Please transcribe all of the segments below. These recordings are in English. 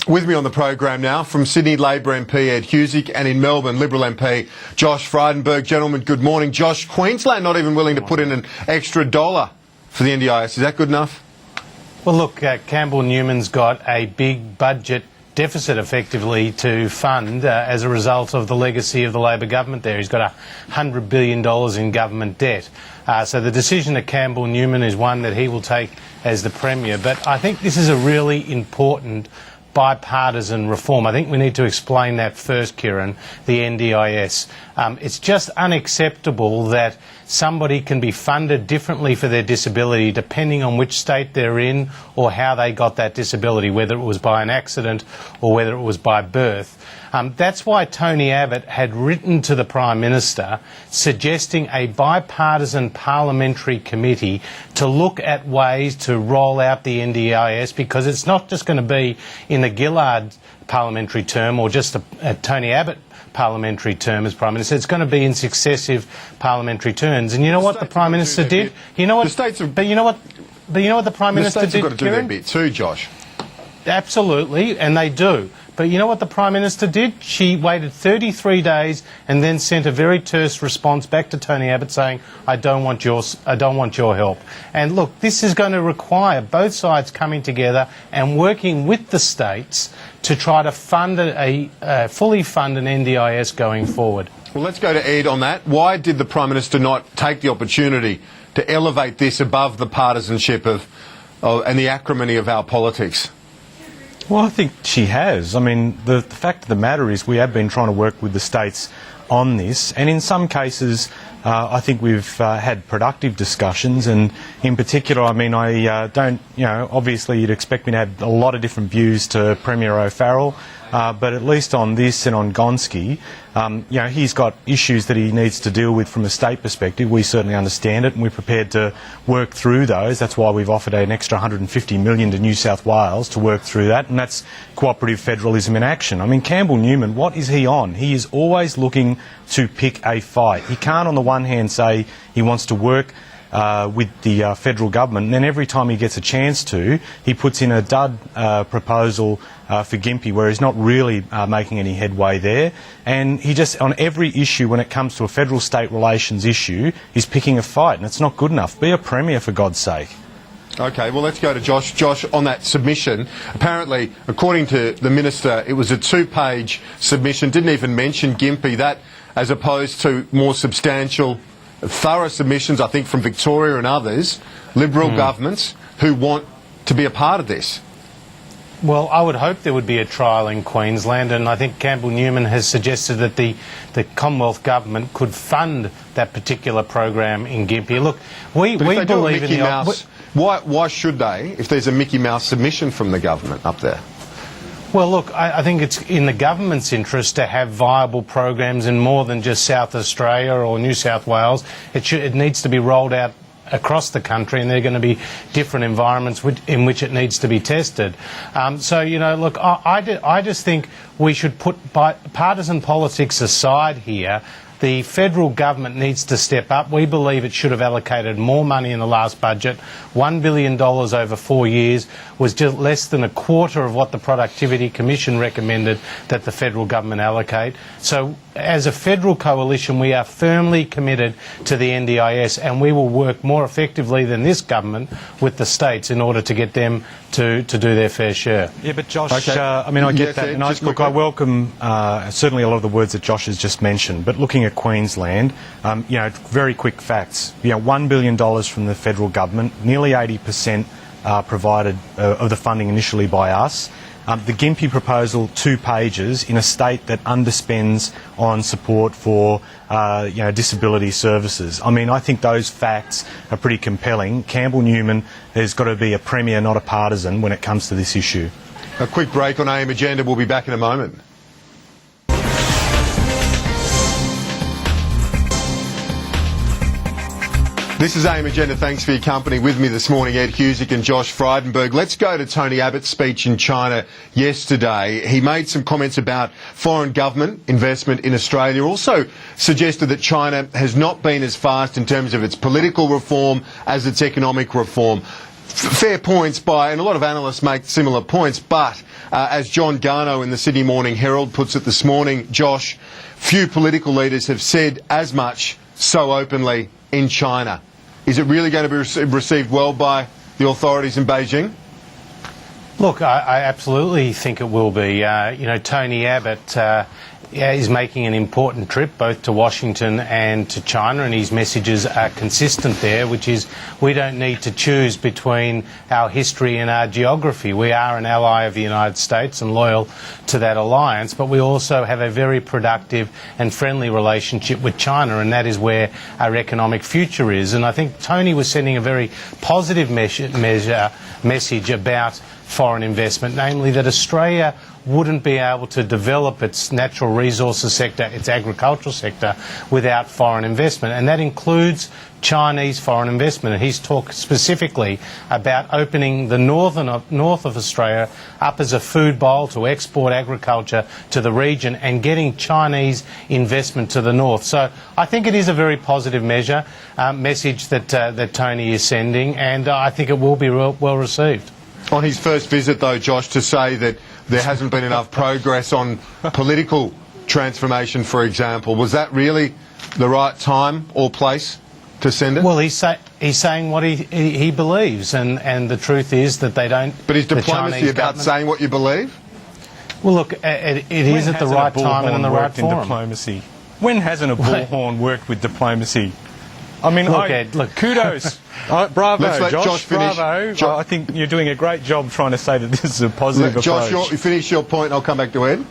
With me on the program now, from Sydney Labor MP Ed Husic and in Melbourne Liberal MP Josh Frydenberg. Gentlemen, good morning. Josh, Queensland not even willing to put in an extra $1 for the NDIS. Is that good enough? Well, look, Campbell Newman's got a big budget deficit effectively to fund as a result of the legacy of the Labor government there. He's got $100 billion in government debt. So the decision of Campbell Newman is one that he will take as the Premier. But I think this is a really important bipartisan reform. I think we need to explain that first, Kieran, the NDIS. It's just unacceptable that somebody can be funded differently for their disability depending on which state they're in or how they got that disability, whether it was by an accident or whether it was by birth. That's why Tony Abbott had written to the Prime Minister suggesting a bipartisan parliamentary committee to look at ways to roll out the NDIS, because it's not just going to be in the Gillard parliamentary term or just a Tony Abbott parliamentary term as Prime Minister. It's going to be in successive parliamentary terms. And you know what the Prime Minister did? You know what? But you know what the Prime Minister did, The states have got to do Kieran? their bit too, Josh. Absolutely, and they do. But you know what the Prime Minister did? She waited 33 days and then sent a very terse response back to Tony Abbott saying, I don't want your help. And look, this is going to require both sides coming together and working with the states to try to fund fully fund an NDIS going forward. Well, let's go to Ed on that. Why did the Prime Minister not take the opportunity to elevate this above the partisanship and the acrimony of our politics? Well, I think she has. I mean, the fact of the matter is we have been trying to work with the states on this, and in some cases I think we've had productive discussions, and in particular, I mean, I don't, obviously you'd expect me to have a lot of different views to Premier O'Farrell, but at least on this and on Gonski, he's got issues that he needs to deal with from a state perspective. We certainly understand it, and we're prepared to work through those. That's why we've offered an extra $150 million to New South Wales to work through that, and that's cooperative federalism in action. I mean, Campbell Newman, what is he on? He is always looking to pick a fight. He can't on the one hand say he wants to work with the federal government, and then every time he gets a chance to, he puts in a dud proposal for Gympie, where he's not really making any headway there. And he just, on every issue when it comes to a federal-state relations issue, he's picking a fight, and it's not good enough. Be a Premier, for God's sake. OK, well, let's go to Josh. Josh, on that submission, apparently, according to the Minister, it was a 2-page submission, didn't even mention Gympie, that as opposed to more substantial, thorough submissions, I think, from Victoria and others, Liberal governments, who want to be a part of this. Well, I would hope there would be a trial in Queensland, and I think Campbell Newman has suggested that the Commonwealth Government could fund that particular program in Gympie. Look, we believe in the... Why should they, if there's a Mickey Mouse submission from the government up there? Well, look, I think it's in the government's interest to have viable programs in more than just South Australia or New South Wales. It needs to be rolled out across the country, and there are going to be different environments in which it needs to be tested. So, look, I just think we should put partisan politics aside here. The federal government needs to step up. We believe it should have allocated more money in the last budget. $1 billion over 4 years was just less than a quarter of what the Productivity Commission recommended that the federal government allocate. So as a federal coalition, we are firmly committed to the NDIS, and we will work more effectively than this government with the states in order to get them to do their fair share. Yeah, but Josh, I mean, I get that, and I welcome certainly a lot of the words that Josh has just mentioned, but looking at Queensland, very quick facts. $1 billion from the federal government, nearly 80% provided of the funding initially by us. The Gympie proposal, 2 pages, in a state that underspends on support for disability services. I mean, I think those facts are pretty compelling. Campbell Newman has got to be a Premier, not a partisan, when it comes to this issue. A quick break on AM Agenda. We'll be back in a moment. This is AM Agenda. Thanks for your company. With me this morning, Ed Husic and Josh Frydenberg. Let's go to Tony Abbott's speech in China yesterday. He made some comments about foreign government investment in Australia, also suggested that China has not been as fast in terms of its political reform as its economic reform. fair points and a lot of analysts make similar points, but as John Garno in the Sydney Morning Herald puts it this morning, Josh, few political leaders have said as much so openly in China. Is it really going to be received well by the authorities in Beijing? Look, I absolutely think it will be. Tony Abbott is making an important trip both to Washington and to China, and his messages are consistent there, which is we don't need to choose between our history and our geography. We are an ally of the United States and loyal to that alliance, but we also have a very productive and friendly relationship with China, and that is where our economic future is. And I think Tony was sending a very positive message about foreign investment, namely that Australia wouldn't be able to develop its natural resources sector, its agricultural sector, without foreign investment. And that includes Chinese foreign investment. And he's talked specifically about opening the north of Australia up as a food bowl to export agriculture to the region and getting Chinese investment to the north. So I think it is a very positive message that Tony is sending, and I think it will be well received. On his first visit, though, Josh, to say that there hasn't been enough progress on political transformation, for example, was that really the right time or place to send it? Well, he's saying what he believes, and the truth is that they don't. But is diplomacy about saying what you believe? Well, look, it is at the right time and in the right forum. Diplomacy? When hasn't a bullhorn worked with diplomacy? I mean, look, kudos. Bravo, Let's let Josh finish. Bravo. I think you're doing a great job trying to say that this is a positive approach. Josh, you finish your point and I'll come back to Ed.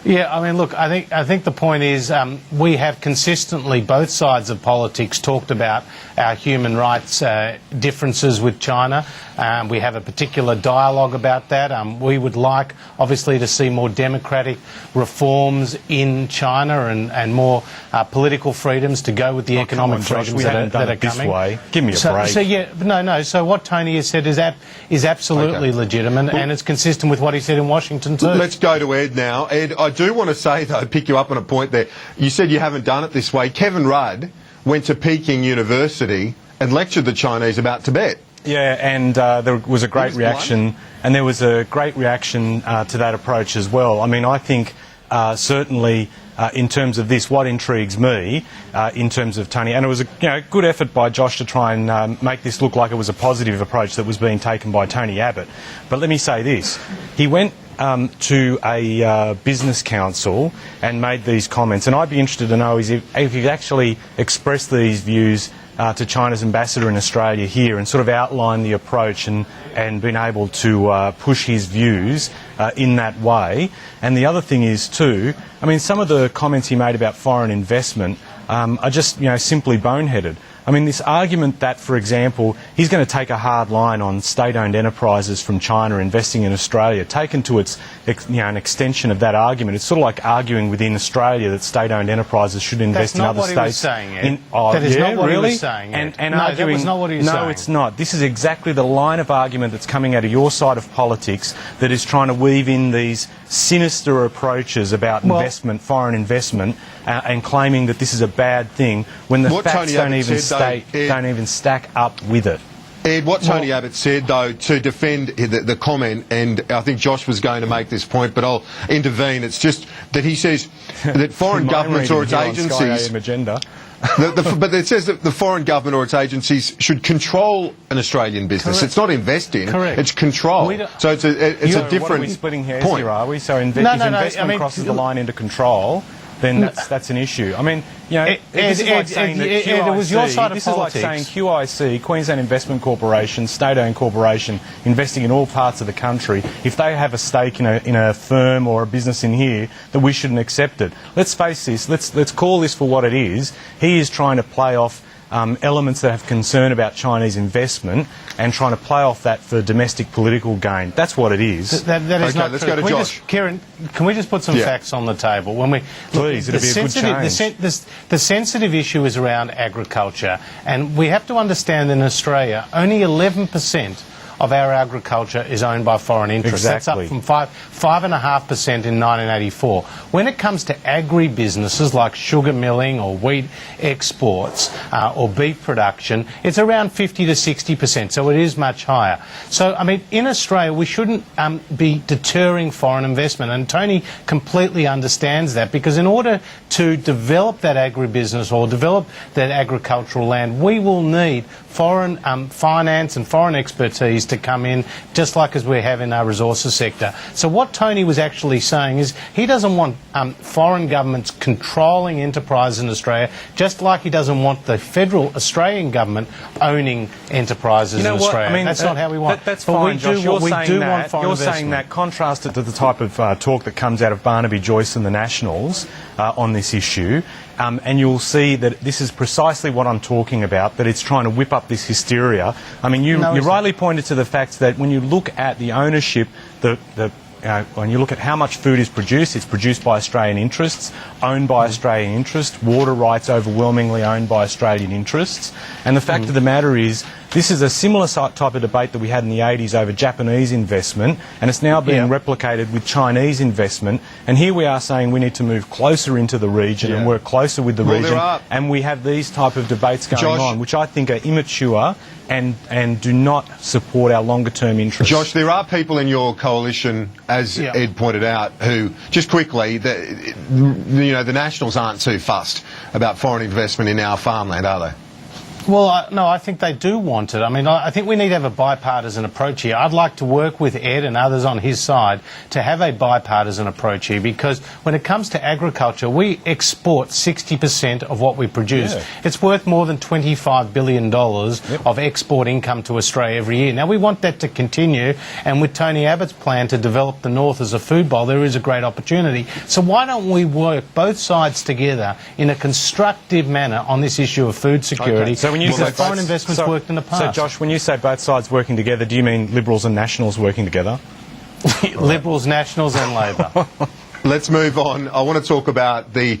Yeah, I mean, look, I think the point is we have consistently, both sides of politics, talked about our human rights differences with China. We have a particular dialogue about that. We would like, obviously, to see more democratic reforms in China and more political freedoms to go with the economic freedoms that are coming. This way. Give me a break. So what Tony has said is absolutely legitimate, and it's consistent with what he said in Washington too. Let's go to Ed now. Ed, I do want to say, though, pick you up on a point there. You said you haven't done it this way. Kevin Rudd went to Peking University and lectured the Chinese about Tibet. Yeah, and there was a great reaction, and there was a great reaction to that approach as well. I mean, I think certainly in terms of this, what intrigues me in terms of Tony, and it was a good effort by Josh to try and make this look like it was a positive approach that was being taken by Tony Abbott. But let me say this: he went to a business council and made these comments, and I'd be interested to know if he's actually expressed these views to China's ambassador in Australia here and sort of outline the approach and been able to push his views in that way. And the other thing is too, I mean, some of the comments he made about foreign investment are just simply boneheaded. I mean, this argument that, for example, he's going to take a hard line on state-owned enterprises from China investing in Australia, taken to its, an extension of that argument. It's sort of like arguing within Australia that state-owned enterprises should invest in other states. That's not what he was saying, Ed. That is not what he was saying, Ed. And no, arguing, that was not what he was saying. No, it's not. This is exactly the line of argument that's coming out of your side of politics that is trying to weave in these sinister approaches about investment, foreign investment, and claiming that this is a bad thing when the facts don't even stack up with it. Ed, what Tony Abbott said, though, to defend the comment, and I think Josh was going to make this point, but I'll intervene, it's just that he says that foreign governments or its agencies... but it says that the foreign government or its agencies should control an Australian business. Correct. It's not invest in, it's control. So it's a different what are we splitting hairs point. Here, are we? So if investment crosses the line into control, then that's an issue. I mean, this is like saying that QIC, it was your side of this politics. is like saying QIC, Queensland Investment Corporation, state-owned corporation, investing in all parts of the country, if they have a stake in a firm or a business in here, that we shouldn't accept it. Let's face this, let's call this for what it is. He is trying to play off elements that have concern about Chinese investment and trying to play off that for domestic political gain. That's what it is. That is not let's true. go to Josh. Kieran, can we just put some facts on the table? Please, it'd be a good change. The sensitive issue is around agriculture, and we have to understand that in Australia, only 11% of our agriculture is owned by foreign interests. Exactly. That's up from 5.5% in 1984. When it comes to agri-businesses like sugar milling or wheat exports or beef production, it's around 50 to 60%, so it is much higher. So, I mean, in Australia, we shouldn't be deterring foreign investment, and Tony completely understands that, because in order to develop that agribusiness or develop that agricultural land, we will need foreign finance and foreign expertise to come in, just like as we have in our resources sector. So what Tony was actually saying is he doesn't want foreign governments controlling enterprise in Australia, just like he doesn't want the federal Australian government owning enterprises in Australia. I mean, that's not how we want. That's but fine, we Josh. do, You're we saying do that, want foreign you're investment. saying that, contrast it to the type of talk that comes out of Barnaby Joyce and the Nationals on this issue, and you'll see that this is precisely what I'm talking about, that it's trying to whip up this hysteria. I mean, you rightly pointed to the fact that when you look at the ownership, when you look at how much food is produced, it's produced by Australian interests, owned by Australian interests, water rights overwhelmingly owned by Australian interests. And the fact of the matter is, this is a similar type of debate that we had in the 80s over Japanese investment, and it's now being replicated with Chinese investment. And here we are saying we need to move closer into the region and work closer with the region. And we have these type of debates going on, which I think are immature and do not support our longer-term interests. Josh, there are people in your coalition, as Ed pointed out, who, just quickly, the Nationals aren't too fussed about foreign investment in our farmland, are they? Well, no, I think they do want it. I mean, I think we need to have a bipartisan approach here. I'd like to work with Ed and others on his side to have a bipartisan approach here, because when it comes to agriculture, we export 60% of what we produce. Yeah. It's worth more than $25 billion of export income to Australia every year. Now, we want that to continue, and with Tony Abbott's plan to develop the North as a food bowl, there is a great opportunity. So why don't we work both sides together in a constructive manner on this issue of food security? Okay. So when you say foreign investments worked in the past. So, Josh, when you say both sides working together, do you mean Liberals and Nationals working together? Liberals, Nationals and Labor. Let's move on. I want to talk about the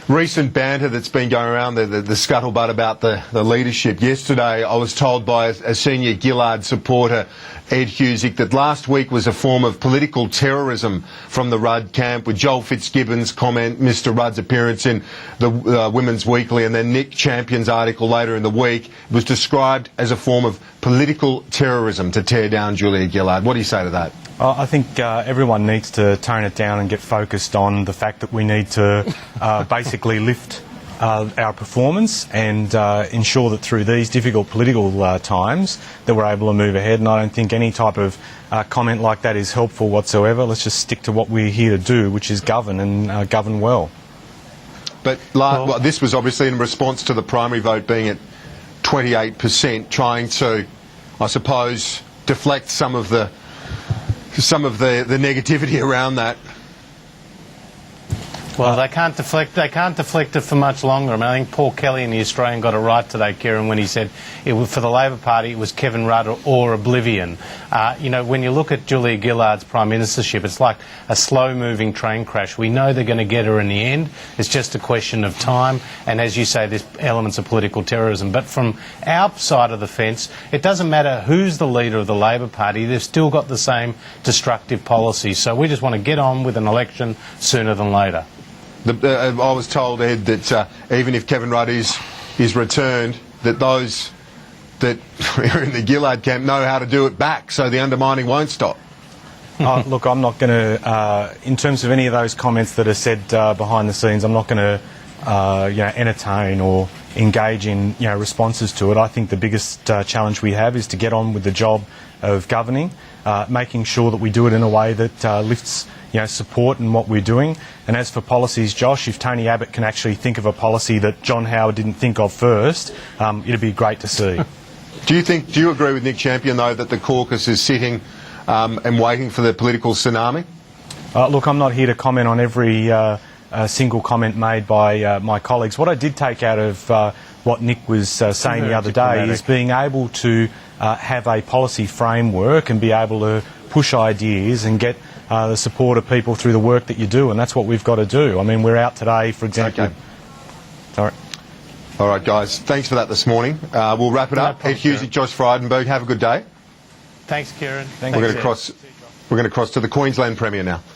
recent banter that's been going around, the scuttlebutt about the leadership. Yesterday, I was told by a senior Gillard supporter, Ed Husic, that last week was a form of political terrorism from the Rudd camp, with Joel Fitzgibbon's comment, Mr Rudd's appearance in the Women's Weekly, and then Nick Champion's article later in the week. It was described as a form of political terrorism to tear down Julia Gillard. What do you say to that? I think everyone needs to tone it down and get focused on the fact that we need to basically lift our performance and ensure that through these difficult political times that we're able to move ahead. And I don't think any type of comment like that is helpful whatsoever. Let's just stick to what we're here to do, which is govern and govern well. But this was obviously in response to the primary vote being at 28%, trying to, I suppose, deflect some of the negativity around that. Well, they can't deflect it for much longer. I mean, I think Paul Kelly in The Australian got it right today, Kieran, when he said for the Labor Party it was Kevin Rudd or oblivion. When you look at Julia Gillard's prime ministership, it's like a slow-moving train crash. We know they're going to get her in the end. It's just a question of time. And as you say, there's elements of political terrorism. But from our side of the fence, it doesn't matter who's the leader of the Labor Party. They've still got the same destructive policies. So we just want to get on with an election sooner than later. I was told, Ed, that even if Kevin Rudd is returned, that those that are in the Gillard camp know how to do it back, so the undermining won't stop. Look, I'm not going to, in terms of any of those comments that are said behind the scenes, I'm not going to entertain or engage in responses to it. I think the biggest challenge we have is to get on with the job of governing, making sure that we do it in a way that lifts support in what we're doing. And as for policies, Josh, if Tony Abbott can actually think of a policy that John Howard didn't think of first, it'd be great to see. Do you agree with Nick Champion, though, that the caucus is sitting and waiting for the political tsunami? Look, I'm not here to comment on every single comment made by my colleagues. What I did take out of what Nick was saying the other day is being able to have a policy framework and be able to push ideas and get the support of people through the work that you do, and that's what we've got to do. I mean, we're out today, for example. Okay. Sorry. All right, guys. Thanks for that this morning. We'll wrap it up. Ed Husic, Josh Frydenberg, have a good day. Thanks, Kieran. Thanks. We're going to cross to the Queensland Premier now.